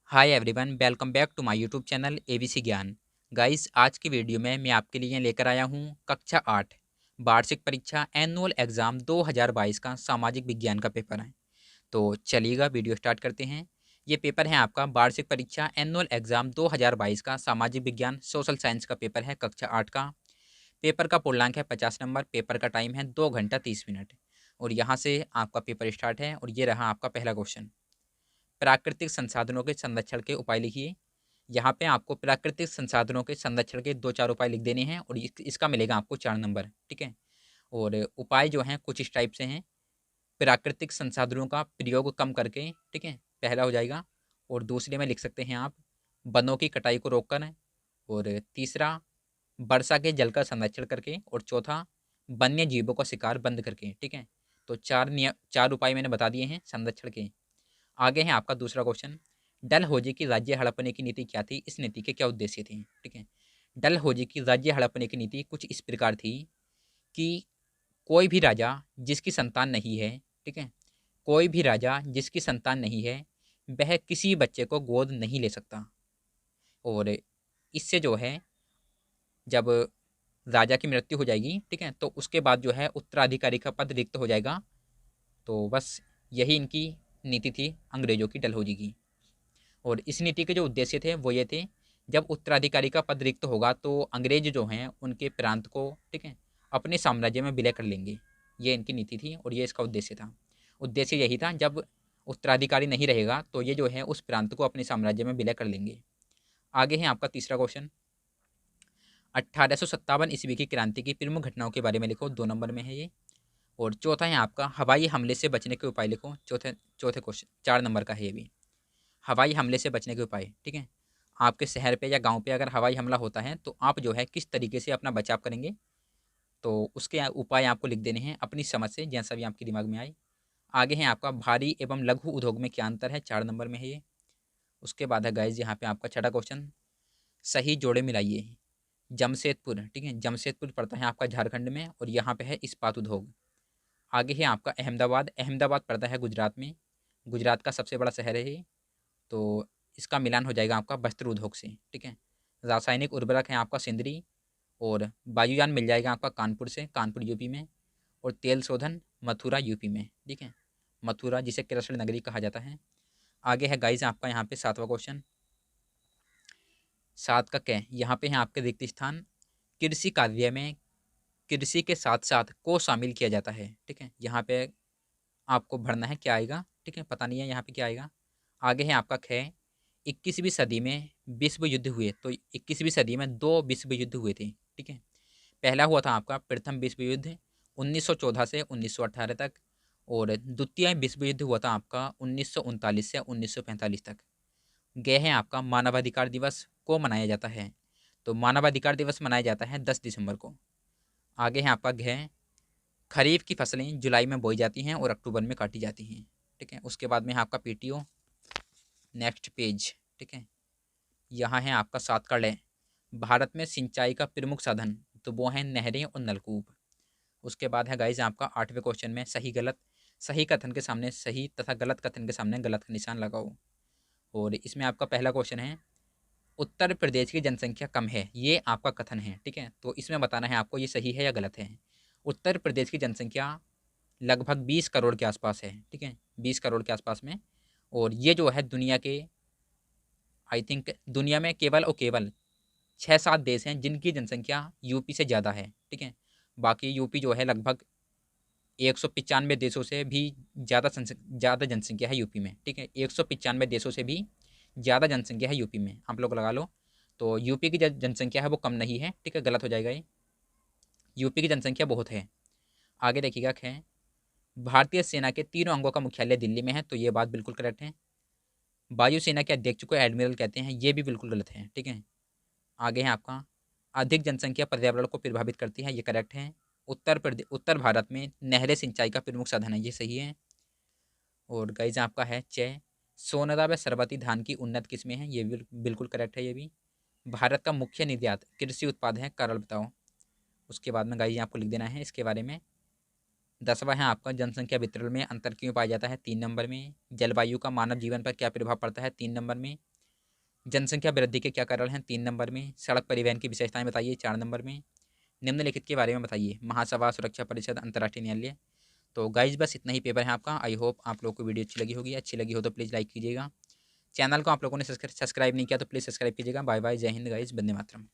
Hi everyone, welcome back to my YouTube channel ABC Gyan. Guys, आज की video में मैं आपके लिए लेकर आया हूँ कक्षा 8 वार्षिक परीक्षा एनुअल एग्ज़ाम 2022 का सामाजिक विज्ञान का पेपर है। तो चलिएगा वीडियो स्टार्ट करते हैं। ये पेपर है आपका वार्षिक परीक्षा एनुअल एग्ज़ाम 2022 का सामाजिक विज्ञान सोशल साइंस का पेपर है कक्षा 8 का। पेपर का पूर्णांक है 50 नंबर। पेपर का टाइम है 2 घंटा 30 मिनट। और यहाँ से आपका पेपर स्टार्ट है और ये रहा आपका पहला क्वेश्चन। प्राकृतिक संसाधनों के संरक्षण के उपाय लिखिए। यहाँ पे आपको प्राकृतिक संसाधनों के संरक्षण के 2-4 उपाय लिख देने हैं और इसका मिलेगा आपको 4 नंबर। ठीक है। और उपाय जो हैं कुछ इस टाइप से हैं। प्राकृतिक संसाधनों का प्रयोग कम करके, ठीक है, पहला हो जाएगा। और दूसरे में लिख सकते हैं आप वनों की कटाई को रोककर। और तीसरा वर्षा के जल का संरक्षण करके। और चौथा वन्य जीवों का शिकार बंद करके। ठीक है। तो चार उपाय मैंने बता दिए हैं संरक्षण के। आगे है आपका दूसरा क्वेश्चन। डलहौजी की राज्य हड़पने की नीति क्या थी? इस नीति के क्या उद्देश्य थे? ठीक है। डलहौजी की राज्य हड़पने की नीति कुछ इस प्रकार थी कि कोई भी राजा जिसकी संतान नहीं है, ठीक है, कोई भी राजा जिसकी संतान नहीं है वह किसी बच्चे को गोद नहीं ले सकता। और इससे जो है जब राजा की मृत्यु हो जाएगी, ठीक है, तो उसके बाद जो है उत्तराधिकारी का पद रिक्त हो जाएगा। तो बस यही इनकी नीति थी अंग्रेजों की, डलहौजी की। और इस नीति के जो उद्देश्य थे वो ये थे, जब उत्तराधिकारी का पद रिक्त होगा तो अंग्रेज जो हैं उनके प्रांत को, ठीक है, अपने साम्राज्य में विलय कर लेंगे। ये इनकी नीति थी और ये इसका उद्देश्य था। उद्देश्य यही था, जब उत्तराधिकारी नहीं रहेगा तो ये जो है उस प्रांत को अपने साम्राज्य में विलय कर लेंगे। आगे है आपका तीसरा क्वेश्चन। 1857 ईस्वी की क्रांति की प्रमुख घटनाओं के बारे में लिखो। 2 नंबर में है ये। और चौथा है आपका हवाई हमले से बचने के उपाय लिखो। चौथे चौथे क्वेश्चन 4 नंबर का है ये भी। हवाई हमले से बचने के उपाय, ठीक है। आपके शहर पे या गांव पे अगर हवाई हमला होता है तो आप जो है किस तरीके से अपना बचाव करेंगे, तो उसके उपाय आपको लिख देने हैं अपनी समझ से, जैसा भी आपके दिमाग में आए। आगे है आपका भारी एवं लघु उद्योग में क्या अंतर है? 4 नंबर में है ये। उसके बाद है गाइज यहाँ पे आपका छठा क्वेश्चन। सही जोड़े मिलाइए। जमशेदपुर, ठीक है, जमशेदपुर पड़ता है आपका झारखंड में और यहाँ पे है इस्पात उद्योग। आगे है आपका अहमदाबाद। अहमदाबाद पड़ता है गुजरात में। गुजरात का सबसे बड़ा शहर है ये। तो इसका मिलान हो जाएगा आपका वस्त्र उद्योग से। ठीक है। रासायनिक उर्वरक है आपका सिंदरी। और वायुयान मिल जाएगा आपका कानपुर से, कानपुर यूपी में। और तेल शोधन मथुरा यूपी में। ठीक है। मथुरा जिसे कृष्ण नगरी कहा जाता है। आगे है गाइज आपका यहाँ पे सातवां क्वेश्चन। 7 का क्या, यहाँ पे है आपके रिक्त स्थान। कृषि कार्य में कृषि के साथ साथ को शामिल किया जाता है। ठीक है। यहाँ पे आपको भरना है क्या आएगा, ठीक है, पता नहीं है यहाँ पे क्या आएगा। आगे है आपका ख। 21वीं सदी में विश्व युद्ध हुए, तो 21वीं सदी में 2 विश्व युद्ध हुए थे। ठीक है। पहला हुआ था आपका प्रथम विश्व युद्ध 1914 से 1918 तक। और द्वितीय विश्व युद्ध हुआ था आपका 1939 से 1945 तक। गए हैं आपका मानवाधिकार दिवस को मनाया जाता है, तो मानवाधिकार दिवस मनाया जाता है 10 दिसंबर को। आगे है आपका घ। खरीफ की फसलें जुलाई में बोई जाती हैं और अक्टूबर में काटी जाती हैं। ठीक है। उसके बाद में है आपका पीटीओ। नेक्स्ट पेज, ठीक है। यहाँ है आपका 7 का लय। भारत में सिंचाई का प्रमुख साधन, तो वो हैं नहरें और नलकूप। उसके बाद है गाइज आपका 8वें क्वेश्चन में सही गलत। सही कथन के सामने सही तथा गलत कथन के सामने गलत का निशान लगाओ। और इसमें आपका पहला क्वेश्चन है उत्तर प्रदेश की जनसंख्या कम है, ये आपका कथन है। ठीक है। तो इसमें बताना है आपको ये सही है या गलत है। उत्तर प्रदेश की जनसंख्या लगभग 20 करोड़ के आसपास है। ठीक है। 20 करोड़ के आसपास में। और ये जो है दुनिया के, आई थिंक दुनिया में केवल और केवल 6-7 देश हैं जिनकी जनसंख्या यूपी से ज़्यादा है। ठीक है। बाकी यूपी जो है लगभग 195 देशों से भी ज़्यादा जनसंख्या है यूपी में। ठीक है। 195 देशों से भी ज़्यादा जनसंख्या है यूपी में, आप लोग लगा लो। तो यूपी की जनसंख्या है वो कम नहीं है। ठीक है, गलत हो जाएगा ये। यूपी की जनसंख्या बहुत है। आगे देखिएगा ख। भारतीय सेना के तीनों अंगों का मुख्यालय दिल्ली में है, तो ये बात बिल्कुल करेक्ट है। वायुसेना के अध्यक्ष को एडमिरल कहते हैं, ये भी बिल्कुल गलत है। ठीक है। आगे है आपका अधिक जनसंख्या पर्यावरण को प्रभावित करती है, ये करेक्ट है। उत्तर भारत में नहरें सिंचाई का प्रमुख साधन है, ये सही है। और गाइज आपका है च। सोनदा व सरबती धान की उन्नत किस्में हैं, ये भी बिल्कुल करेक्ट है ये भी। भारत का मुख्य निर्यात कृषि उत्पाद है, कारण बताओ। उसके बाद में गाइज आपको लिख देना है इसके बारे में। 10वां है आपका जनसंख्या वितरण में अंतर क्यों पाया जाता है, 3 नंबर में। जलवायु का मानव जीवन पर क्या प्रभाव पड़ता है, 3 नंबर में। जनसंख्या वृद्धि के क्या कारण हैं 3 नंबर में। सड़क परिवहन की विशेषताएं बताइए 4 नंबर में। निम्नलिखित के बारे में बताइए महासभा, सुरक्षा परिषद, अंतर्राष्ट्रीय न्यायालय। तो गाइज बस इतना ही पेपर है आपका। आई होप आप लोगों को वीडियो अच्छी लगी होगी। अच्छी लगी हो तो प्लीज़ लाइक कीजिएगा। चैनल को आप लोगों ने सब्सक्राइब नहीं किया तो प्लीज़ सब्सक्राइब कीजिएगा। बाय बाय, जय हिंद गाइज, वंदे मातरम।